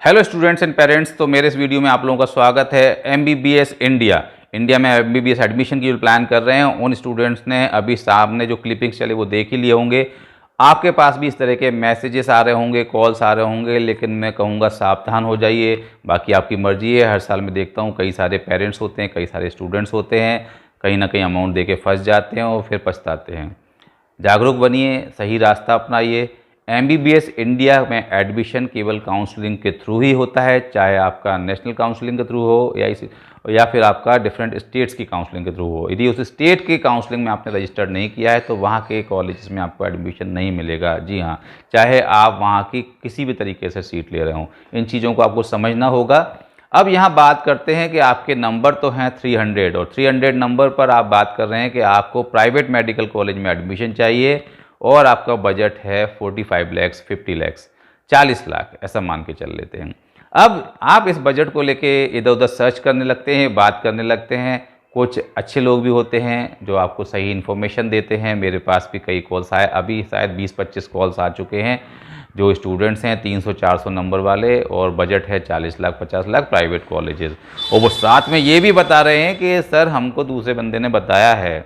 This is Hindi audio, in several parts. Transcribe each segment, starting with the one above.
Hello students and parents. तो मेरे इस वीडियो में आप लोगों का स्वागत है। एमबीबीएस इंडिया में एमबीबीएस एडमिशन की जो प्लान कर रहे हैं उन स्टूडेंट्स ने अभी सामने जो क्लिपिंग्स चले वो देख ही लिए होंगे। आपके पास भी इस तरह के मैसेजेस आ रहे होंगे, कॉल्स आ रहे होंगे, लेकिन मैं कहूँगा सावधान हो जाइए। बाकी आपकी मर्जी है। हर साल मैं देखता हूँ कई सारे पेरेंट्स होते हैं, कई सारे स्टूडेंट्स होते हैं, कहीं ना कहीं अमाउंट दे के फंस जाते हैं और फिर पछताते हैं। जागरूक बनिए, सही रास्ता अपनाइए। एमबीबीएस इंडिया में एडमिशन केवल काउंसलिंग के थ्रू ही होता है, चाहे आपका नेशनल काउंसलिंग के थ्रू हो या फिर आपका डिफरेंट स्टेट्स की काउंसलिंग के थ्रू हो। यदि उस स्टेट की काउंसलिंग में आपने रजिस्टर्ड नहीं किया है तो वहाँ के कॉलेजेस में आपको एडमिशन नहीं मिलेगा। जी हाँ, चाहे आप वहाँ की किसी भी तरीके से सीट ले रहे हों, इन चीज़ों को आपको समझना होगा। अब यहाँ बात करते हैं कि आपके नंबर तो हैं 300 और 300 नंबर पर आप बात कर रहे हैं कि आपको प्राइवेट मेडिकल कॉलेज में एडमिशन चाहिए और आपका बजट है 45 लैक्स, 50 लैक्स, 40 लाख ऐसा मान के चल लेते हैं। अब आप इस बजट को लेके इधर उधर सर्च करने लगते हैं, बात करने लगते हैं। कुछ अच्छे लोग भी होते हैं जो आपको सही इन्फॉर्मेशन देते हैं। मेरे पास भी कई कॉल्स आए, अभी शायद 20-25 कॉल्स आ चुके हैं जो स्टूडेंट्स हैं 300-400 नंबर वाले और बजट है 40 लाख 50 लाख प्राइवेट कॉलेजेस, और वो साथ में ये भी बता रहे हैं कि सर हमको दूसरे बंदे ने बताया है।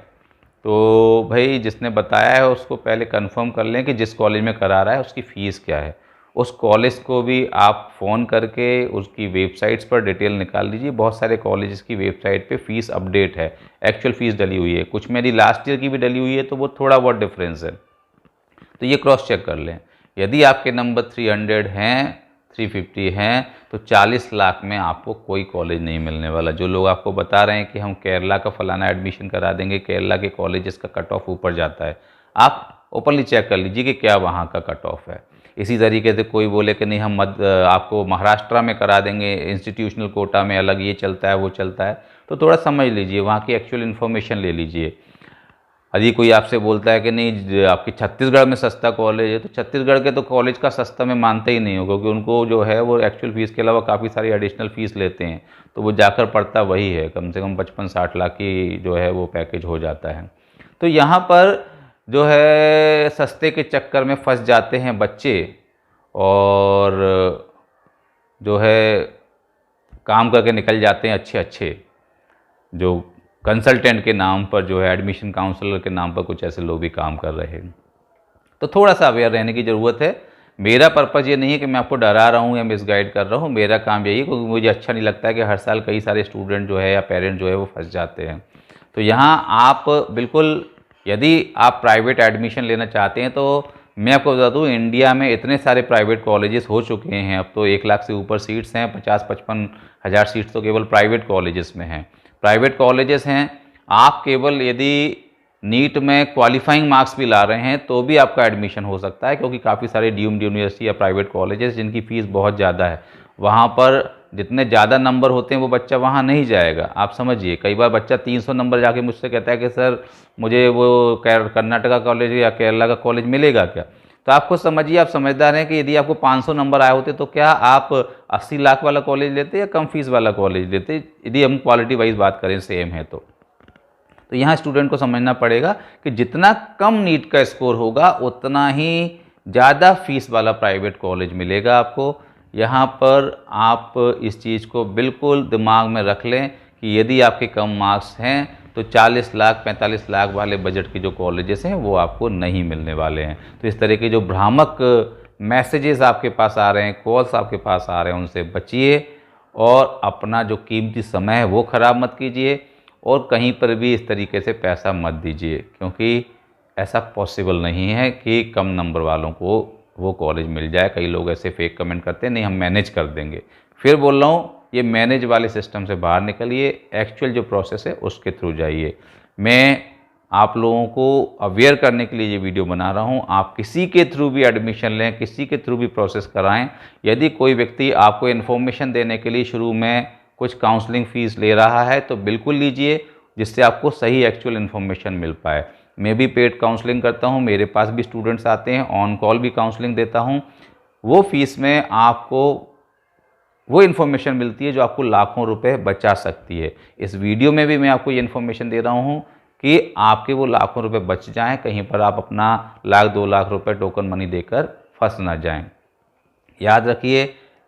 तो भाई जिसने बताया है उसको पहले कंफर्म कर लें कि जिस कॉलेज में करा रहा है उसकी फ़ीस क्या है। उस कॉलेज को भी आप फ़ोन करके उसकी वेबसाइट्स पर डिटेल निकाल लीजिए। बहुत सारे कॉलेजेस की वेबसाइट पे फ़ीस अपडेट है, एक्चुअल फ़ीस डली हुई है, कुछ मेरी लास्ट ईयर की भी डली हुई है, तो वो थोड़ा बहुत डिफरेंस है, तो ये क्रॉस चेक कर लें। यदि आपके नंबर 300 हैं, 350 हैं, तो 40 लाख में आपको कोई कॉलेज नहीं मिलने वाला। जो लोग आपको बता रहे हैं कि हम केरला का फलाना एडमिशन करा देंगे, केरला के कॉलेजेस का कट ऑफ ऊपर जाता है, आप ओपनली चेक कर लीजिए कि क्या वहाँ का कट ऑफ है। इसी तरीके से कोई बोले कि नहीं हम आपको महाराष्ट्र में करा देंगे, इंस्टीट्यूशनल कोटा में अलग ये चलता है वो चलता है, तो थोड़ा समझ लीजिए, वहाँ की एक्चुअल इन्फॉर्मेशन ले लीजिए। यदि कोई आपसे बोलता है कि नहीं आपकी छत्तीसगढ़ में सस्ता कॉलेज है, तो छत्तीसगढ़ के तो कॉलेज का सस्ता में मानते ही नहीं हो, क्योंकि उनको जो है वो एक्चुअल फ़ीस के अलावा काफ़ी सारी एडिशनल फ़ीस लेते हैं, तो वो जाकर पड़ता वही है, कम से कम 55-60 लाख की जो है वो पैकेज हो जाता है। तो यहाँ पर जो है सस्ते के चक्कर में फंस जाते हैं बच्चे और जो है काम करके निकल जाते हैं अच्छे अच्छे, जो कंसल्टेंट के नाम पर, जो है एडमिशन काउंसलर के नाम पर कुछ ऐसे लोग भी काम कर रहे हैं। तो थोड़ा सा अवेयर रहने की ज़रूरत है। मेरा पर्पज़ ये नहीं है कि मैं आपको डरा रहा हूँ या मिसगाइड कर रहा हूँ, मेरा काम यही है, क्योंकि मुझे अच्छा नहीं लगता है कि हर साल कई सारे स्टूडेंट जो है या पेरेंट जो है वो फंस जाते हैं। तो यहाँ आप बिल्कुल, यदि आप प्राइवेट एडमिशन लेना चाहते हैं तो मैं आपको बता दूँ, इंडिया में इतने सारे प्राइवेट कॉलेजेस हो चुके हैं, अब तो 1 लाख से ऊपर सीट्स हैं, 50-55 हज़ार सीट्स तो केवल प्राइवेट कॉलेजेस में हैं। प्राइवेट कॉलेजेस हैं, आप केवल यदि नीट में क्वालिफाइंग मार्क्स भी ला रहे हैं तो भी आपका एडमिशन हो सकता है, क्योंकि काफ़ी सारे डीम्ड यूनिवर्सिटी या प्राइवेट कॉलेजेस जिनकी फ़ीस बहुत ज़्यादा है, वहाँ पर जितने ज़्यादा नंबर होते हैं वो बच्चा वहाँ नहीं जाएगा। आप समझिए, कई बार बच्चा 300 नंबर जाके मुझसे कहता है कि सर मुझे वो कर्नाटका कॉलेज या केरला का कॉलेज मिलेगा क्या। तो आप खुद समझिए, आप समझदार हैं कि यदि आपको 500 नंबर आए होते तो क्या आप 80 लाख वाला कॉलेज लेते या कम फीस वाला कॉलेज लेते, यदि हम क्वालिटी वाइज बात करें सेम है तो। यहाँ स्टूडेंट को समझना पड़ेगा कि जितना कम नीट का स्कोर होगा उतना ही ज़्यादा फीस वाला प्राइवेट कॉलेज मिलेगा आपको। यहाँ पर आप इस चीज़ को बिल्कुल दिमाग में रख लें कि यदि आपके कम मार्क्स हैं तो 40 लाख 45 लाख वाले बजट के जो कॉलेजेस हैं वो आपको नहीं मिलने वाले हैं। तो इस तरह के जो भ्रामक मैसेजेस आपके पास आ रहे हैं, कॉल्स आपके पास आ रहे हैं, उनसे बचिए और अपना जो कीमती समय है वो ख़राब मत कीजिए और कहीं पर भी इस तरीके से पैसा मत दीजिए, क्योंकि ऐसा पॉसिबल नहीं है कि कम नंबर वालों को वो कॉलेज मिल जाए। कई लोग ऐसे फेक कमेंट करते हैं, नहीं हम मैनेज कर देंगे। फिर बोल रहा हूँ, ये मैनेज वाले सिस्टम से बाहर निकलिए, एक्चुअल जो प्रोसेस है उसके थ्रू जाइए। मैं आप लोगों को अवेयर करने के लिए ये वीडियो बना रहा हूँ। आप किसी के थ्रू भी एडमिशन लें, किसी के थ्रू भी प्रोसेस कराएं। यदि कोई व्यक्ति आपको इन्फॉर्मेशन देने के लिए शुरू में कुछ काउंसलिंग फ़ीस ले रहा है तो बिल्कुल लीजिए, जिससे आपको सही एक्चुअल इन्फॉर्मेशन मिल पाए। मैं भी पेड काउंसलिंग करता हूँ, मेरे पास भी स्टूडेंट्स आते हैं, ऑन कॉल भी काउंसलिंग देता हूँ। वो फीस में आपको वो इन्फॉर्मेशन मिलती है जो आपको लाखों रुपए बचा सकती है। इस वीडियो में भी मैं आपको ये इन्फॉर्मेशन दे रहा हूँ कि आपके वो लाखों रुपए बच जाएं, कहीं पर आप अपना 1 लाख 2 लाख रुपए टोकन मनी देकर फंस ना जाएं। याद रखिए,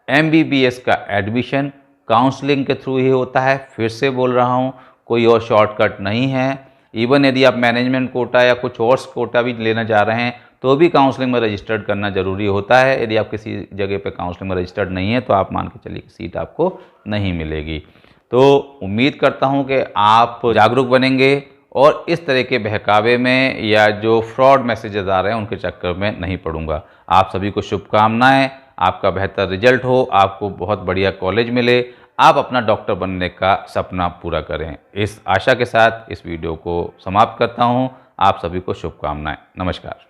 MBBS का एडमिशन काउंसलिंग के थ्रू ही होता है। फिर से बोल रहा हूँ, कोई और शॉर्टकट नहीं है। इवन यदि आप मैनेजमेंट कोटा या कुछ और कोटा भी लेना चाह रहे हैं तो भी काउंसलिंग में रजिस्टर्ड करना ज़रूरी होता है। यदि आप किसी जगह पे काउंसलिंग में रजिस्टर्ड नहीं है तो आप मान के चलिए कि सीट आपको नहीं मिलेगी। तो उम्मीद करता हूँ कि आप जागरूक बनेंगे और इस तरह के बहकावे में या जो फ्रॉड मैसेजेस आ रहे हैं उनके चक्कर में नहीं पड़ूंगा। आप सभी को शुभकामनाएं, आपका बेहतर रिजल्ट हो, आपको बहुत बढ़िया कॉलेज मिले, आप अपना डॉक्टर बनने का सपना पूरा करें। इस आशा के साथ इस वीडियो को समाप्त करता हूं। आप सभी को शुभकामनाएं। नमस्कार।